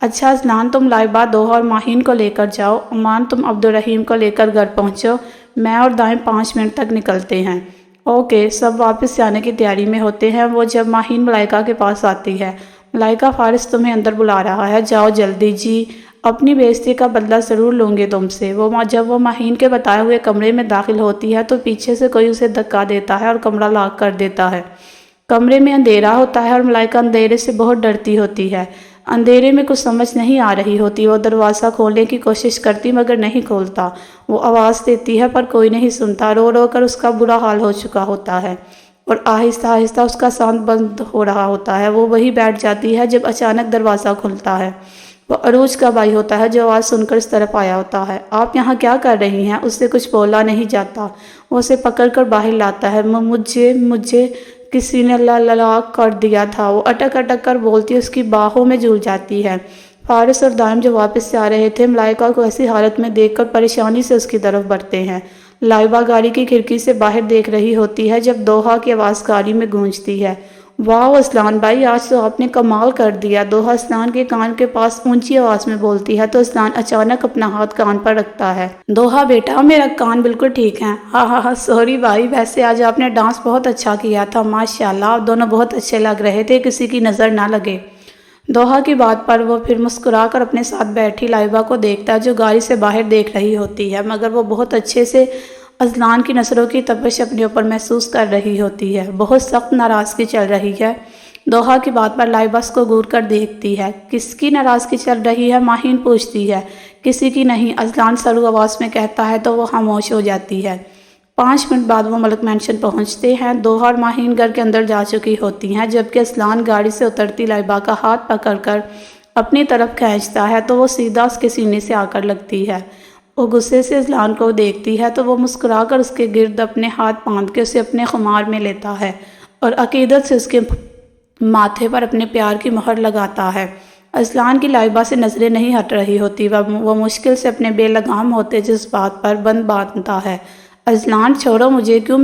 اچھا اذلان، تم لائبہ، دوحہ اور ماہین کو لے کر جاؤ، امان تم عبدالرحیم کو لے کر گھر پہنچو، میں اور دائم 5 منٹ تک نکلتے ہیں۔ اوکے، سب واپس جانے کی تیاری میں ہوتے ہیں۔ وہ جب ماہین ملائکہ کے پاس آتی ہے، ملائکہ فارس تمہیں اندر بلا رہا ہے، جاؤ جلدی۔ جی، اپنی بے عزتی کا بدلہ ضرور لوں گے تم سے۔ جب وہ ماہین کے بتائے ہوئے کمرے میں داخل ہوتی ہے تو پیچھے سے کوئی اسے دھکا دیتا ہے اور کمرہ لاک کر دیتا ہے۔ کمرے میں اندھیرا ہوتا ہے اور ملائکہ اندھیرے سے بہت ڈرتی ہوتی ہے۔ اندھیرے میں کچھ سمجھ نہیں آ رہی ہوتی۔ وہ دروازہ کھولنے کی کوشش کرتی مگر نہیں کھولتا۔ وہ آواز دیتی ہے پر کوئی نہیں سنتا۔ رو رو کر اس کا برا حال ہو چکا ہوتا ہے اور آہستہ آہستہ اس کا سانس بند ہو رہا ہوتا ہے۔ وہ وہیں بیٹھ جاتی ہے جب اچانک دروازہ کھلتا ہے۔ وہ عروج کا بھائی ہوتا ہے جو آواز سن کر اس طرف آیا ہوتا ہے۔ آپ یہاں کیا کر رہی ہیں؟ اس سے کچھ بولا نہیں جاتا۔ وہ اسے پکڑ کر باہر لاتا ہے۔ مجھے کسی نے لاک کر دیا تھا، وہ اٹک اٹک کر بولتی، اس کی باہوں میں جھول جاتی ہے۔ فارس اور دائم جو واپس سے آ رہے تھے، ملائکہ کو ایسی حالت میں دیکھ کر پریشانی سے اس کی طرف بڑھتے ہیں۔ لائبہ گاڑی کی کھڑکی سے باہر دیکھ رہی ہوتی ہے جب دوحہ کی آواز گاڑی میں گونجتی ہے۔ واہ اذلان بھائی، آج تو آپ نے کمال کر دیا، دوحہ اذلان کے کان کے پاس اونچی آواز میں بولتی ہے تو اذلان اچانک اپنا ہاتھ کان پر رکھتا ہے۔ دوحہ بیٹا، میرا کان بالکل ٹھیک ہے۔ ہاں ہاں ہاں، سوری بھائی، ویسے آج آپ نے ڈانس بہت اچھا کیا تھا، ماشاءاللہ، آپ دونوں بہت اچھے لگ رہے تھے، کسی کی نظر نہ لگے۔ دوحہ کی بات پر وہ پھر مسکرا کر اپنے ساتھ بیٹھی لائبہ کو دیکھتا ہے جو گاڑی سے باہر دیکھ رہی ہوتی ہے، مگر وہ بہت اچھے سے اذلان کی نظروں کی تپش اپنے اوپر محسوس کر رہی ہوتی ہے۔ بہت سخت ناراضگی چل رہی ہے۔ دوحہ کی بات پر لائبہ اس کو گور کر دیکھتی ہے۔ کس کی ناراضگی چل رہی ہے؟ ماہین پوچھتی ہے۔ کسی کی نہیں، اذلان سرو آواز میں کہتا ہے تو وہ خاموش ہو جاتی ہے۔ 5 منٹ بعد وہ ملک مینشن پہنچتے ہیں۔ دوحہ اور ماہین گھر کے اندر جا چکی ہوتی ہیں جبکہ اذلان گاڑی سے اترتی لائبہ کا ہاتھ پکڑ کر اپنی طرف کھینچتا ہے تو وہ سیدھا اس کے سینے سے آ کر لگتی ہے۔ وہ غصے سے اذلان کو دیکھتی ہے تو وہ مسکرا کر اس کے گرد اپنے ہاتھ باندھ کے اسے اپنے خمار میں لیتا ہے اور عقیدت سے اس کے ماتھے پر اپنے پیار کی مہر لگاتا ہے۔ اذلان کی لائبہ سے نظریں نہیں ہٹ رہی ہوتی۔ وہ مشکل سے اپنے بے لگام ہوتے جذبات پر بند باندھتا ہے۔ اذلان چھوڑو مجھے، کیوں؟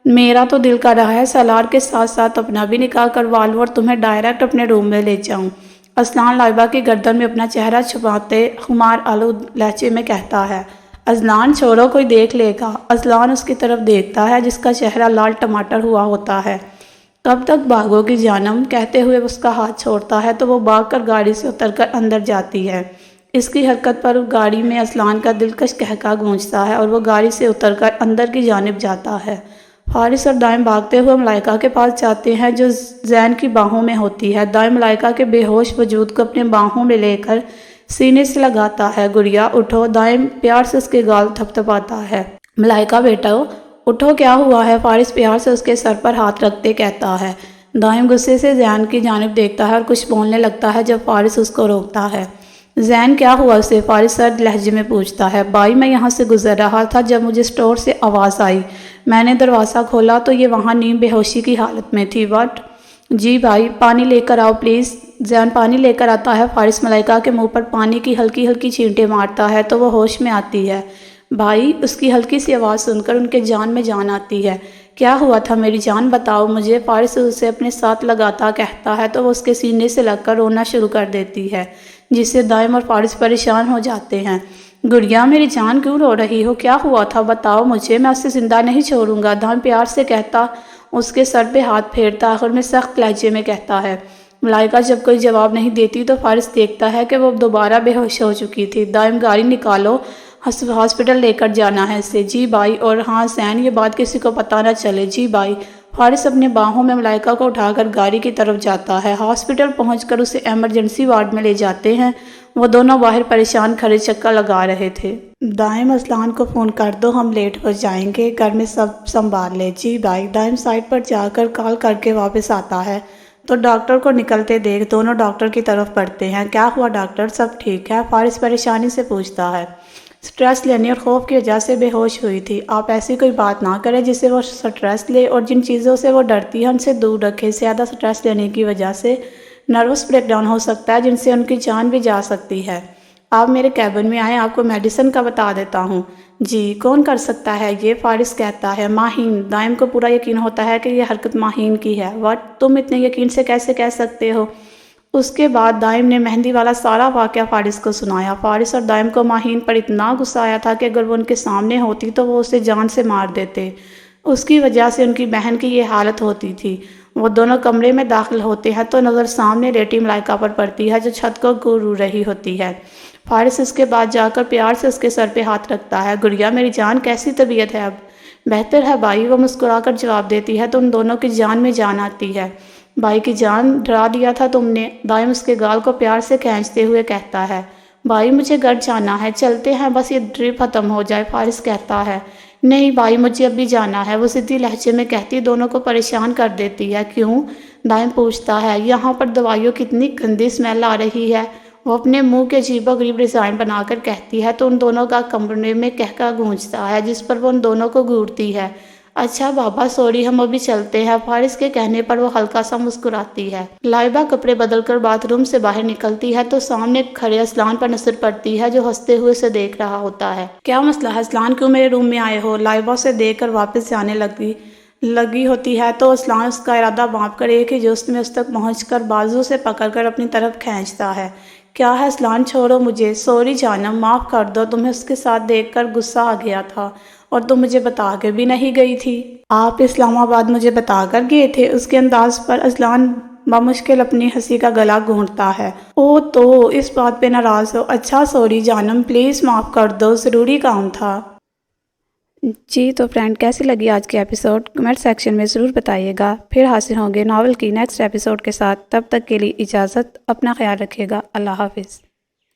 میرا تو دل کر رہا ہے سالار کے ساتھ ساتھ اپنا بھی نکاح کروا لوں اور تمہیں ڈائریکٹ اپنے روم میں لے جاؤں۔ اذلان لائبہ کی گردن میں اپنا چہرہ چھپاتے خمار آلود لہجے میں کہتا ہے۔ اذلان چھوڑو، کوئی دیکھ لے گا۔ اذلان اس کی طرف دیکھتا ہے جس کا چہرہ لال ٹماٹر ہوا ہوتا ہے۔ کب تک بھاگو گی جانم؟ کہتے ہوئے اس کا ہاتھ چھوڑتا ہے تو وہ بھاگ کر گاڑی سے اتر کر اندر جاتی ہے۔ اس کی حرکت پر گاڑی میں اذلان کا دلکش قہقہ گونجتا ہے اور وہ گاڑی سے اتر کر اندر کی جانب جاتا ہے۔ فارس اور دائم بھاگتے ہوئے ملائکہ کے پاس جاتے ہیں جو زین کی باہوں میں ہوتی ہے۔ دائم ملائکہ کے بے ہوش وجود کو اپنے باہوں میں لے کر سینے سے لگاتا ہے۔ گڑیا اٹھو، دائم پیار سے اس کے گال تھپتھپاتا ہے۔ ملائکہ بیٹا اٹھو، کیا ہوا ہے؟ فارس پیار سے اس کے سر پر ہاتھ رکھتے کہتا ہے۔ دائم غصے سے زین کی جانب دیکھتا ہے اور کچھ بولنے لگتا ہے جب فارس اس کو روکتا ہے۔ زین کیا ہوا اسے؟ فارس سرد لہجے میں پوچھتا ہے۔ بھائی میں یہاں سے گزر رہا تھا جب مجھے اسٹور سے آواز آئی، میں نے دروازہ کھولا تو یہ وہاں نیم بے ہوشی کی حالت میں تھی۔ واٹ؟ جی بھائی، پانی لے کر آؤ پلیز۔ زین پانی لے کر آتا ہے۔ فارس ملائکہ کے منہ پر پانی کی ہلکی ہلکی چھینٹیں مارتا ہے تو وہ ہوش میں آتی ہے۔ بھائی، اس کی ہلکی سی آواز سن کر ان کے جان میں جان آتی ہے۔ کیا ہوا تھا میری جان، بتاؤ مجھے۔ فارس اسے اپنے ساتھ لگاتا کہتا ہے تو وہ اس کے سینے سے لگ کر رونا شروع کر دیتی ہے جس سے دائم اور فارس پریشان ہو جاتے ہیں۔ گڑیا میری جان، کیوں رو رہی ہو؟ کیا ہوا تھا بتاؤ مجھے، میں اسے زندہ نہیں چھوڑوں گا۔ دائم پیار سے کہتا اس کے سر پہ ہاتھ پھیرتا آخر میں سخت لہجے میں کہتا ہے۔ ملائکہ جب کوئی جواب نہیں دیتی تو فارس دیکھتا ہے کہ وہ دوبارہ بے ہوش ہو چکی تھی۔ دائم گاڑی نکالو، ہاسپٹل لے کر جانا ہے اسے۔ جی بھائی، اور ہاں زین، یہ بات کسی کو پتہ نہ چلے۔ جی بھائی۔ فارس اپنے باہوں میں ملائکہ کو اٹھا کر گاڑی کی طرف جاتا ہے۔ ہاسپٹل پہنچ کر اسے ایمرجنسی وارڈ میں لے جاتے ہیں۔ وہ دونوں باہر پریشان کھڑے چکر لگا رہے تھے۔ دائم اذلان کو فون کر دو، ہم لیٹ ہو جائیں گے، گھر میں سب سنبھال لے۔ جی بھائی۔ دائم سائٹ پر جا کر کال کر کے واپس آتا ہے تو ڈاکٹر کو نکلتے دیکھ دونوں ڈاکٹر کی طرف بڑھتے ہیں۔ کیا ہوا ڈاکٹر، سب ٹھیک ہے؟ فارس پریشانی سے پوچھتا ہے۔ سٹریس لینے اور خوف کی وجہ سے بے ہوش ہوئی تھی۔ آپ ایسی کوئی بات نہ کریں جس سے وہ سٹریس لے، اور جن چیزوں سے وہ ڈرتی ہے ان سے دور رکھے۔ زیادہ سٹریس لینے کی وجہ سے نروس بریک ڈاؤن ہو سکتا ہے جن سے ان کی جان بھی جا سکتی ہے۔ آپ میرے کیبن میں آئیں، آپ کو میڈیسن کا بتا دیتا ہوں۔ جی، کون کر سکتا ہے یہ؟ فارس کہتا ہے۔ ماہین۔ دائم کو پورا یقین ہوتا ہے کہ یہ حرکت ماہین کی ہے۔ واٹ؟ تم اتنے یقین سے کیسے کہہ سکتے ہو؟ اس کے بعد دائم نے مہندی والا سارا واقعہ فارس کو سنایا۔ فارس اور دائم کو ماہین پر اتنا غصہ آیا تھا کہ اگر وہ ان کے سامنے ہوتی تو وہ اسے جان سے مار دیتے۔ اس کی وجہ سے ان کی بہن کی یہ حالت ہوتی تھی۔ وہ دونوں کمرے میں داخل ہوتے ہیں تو نظر سامنے لیٹی ملائکہ پر پڑتی ہے جو چھت کو گور رہی ہوتی ہے۔ فارس اس کے بعد جا کر پیار سے اس کے سر پہ ہاتھ رکھتا ہے۔ گڑیا میری جان، کیسی طبیعت ہے اب؟ بہتر ہے بھائی، وہ مسکرا کر جواب دیتی ہے تو ان دونوں کی جان میں جان آتی ہے۔ بھائی کی جان ڈرا دیا تھا تم نے، دائم اس کے گال کو پیار سے کھینچتے ہوئے کہتا ہے۔ بھائی مجھے گھر جانا ہے، چلتے ہیں بس یہ ٹرپ ختم ہو جائے، فارس کہتا ہے۔ نہیں بھائی مجھے اب بھی جانا ہے، وہ ضدی لہجے میں کہتی دونوں کو پریشان کر دیتی ہے۔ کیوں؟ دائم پوچھتا ہے۔ یہاں پر دوائیوں کی اتنی گندی اسمیل آ رہی ہے، وہ اپنے منہ کے عجیب و غریب ڈیزائن بنا کر کہتی ہے تو ان دونوں کا کمرے میں کہکا گونجتا ہے جس پر وہ ان دونوں کو گھورتی ہے۔ اچھا بابا سوری، ہم ابھی چلتے ہیں، فارس کے کہنے پر وہ ہلکا سا مسکراتی ہے۔ لائبہ کپڑے بدل کر باتھ روم سے باہر نکلتی ہے تو سامنے کھڑے اسلان پر نظر پڑتی ہے جو ہنستے ہوئے اسے دیکھ رہا ہوتا ہے۔ کیا مسئلہ ہے اسلان، کیوں میرے روم میں آئے ہو؟ لائبہ اسے دیکھ کر واپس جانے لگی ہوتی ہے تو اسلان اس کا ارادہ بانپ کر ایک ہی جوست میں اس تک پہنچ کر بازو سے پکڑ کر اپنی طرف کھینچتا ہے۔ کیا ہے اسلان، چھوڑو مجھے۔ سوری جانم، معاف کر دو، تمہیں اس کے ساتھ دیکھ کر غصہ آ گیا تھا اور تم مجھے بتا کے بھی نہیں گئی تھی۔ آپ اسلام آباد مجھے بتا کر گئے تھے؟ اس کے انداز پر اسلان بمشکل اپنی ہنسی کا گلا گھونٹتا ہے۔ او تو اس بات پہ ناراض ہو؟ اچھا سوری جانم، پلیز معاف کر دو، ضروری کام تھا۔ جی تو فرینڈ، کیسی لگی آج کی ایپیسوڈ؟ کمنٹ سیکشن میں ضرور بتائیے گا۔ پھر حاضر ہوں گے ناول کی نیکسٹ ایپیسوڈ کے ساتھ، تب تک کے لیے اجازت، اپنا خیال رکھیے گا، اللہ حافظ۔